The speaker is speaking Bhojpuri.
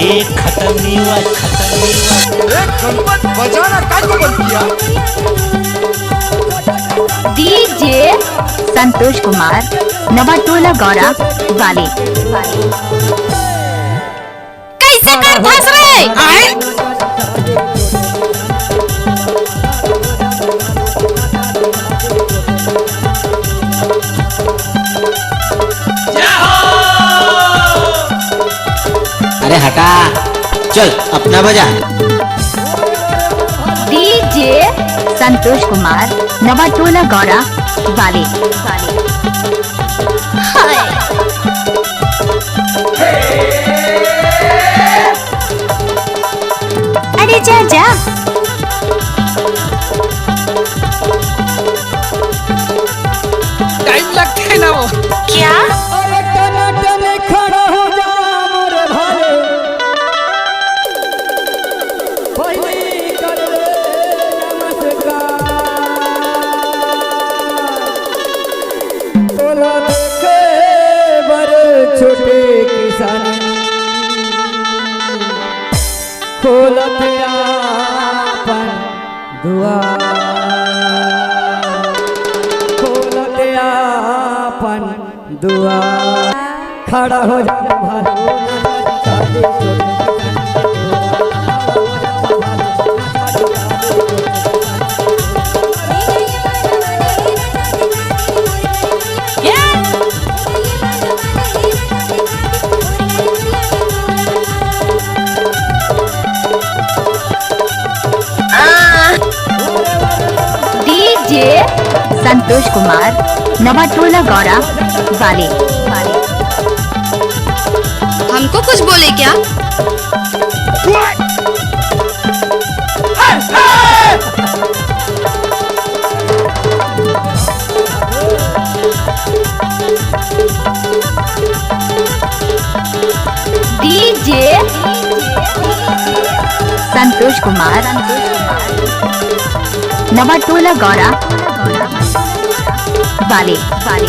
खत्म नहीं हुआ, खत्म नहीं हुआ। गणपत बजाना काहे को बंद किया? डीजे संतोष कुमार नवाटोला गौरा वाले। कैसे कर फंस रहे? अरे हटा, चल अपना बजा। डीजे संतोष कुमार नवाटोला गौरा वाले। अरे जा जा। टाइम लगता है ना वो। क्या? छोटे किसान खोलत आपन दुआर, खोलत आपन दुआर, खड़ा हो जा डीजे संतोष कुमार नवाटोला गौरा वाले। हमको कुछ बोले क्या? डीजे संतोष कुमार नवाटोला गौरा वाले।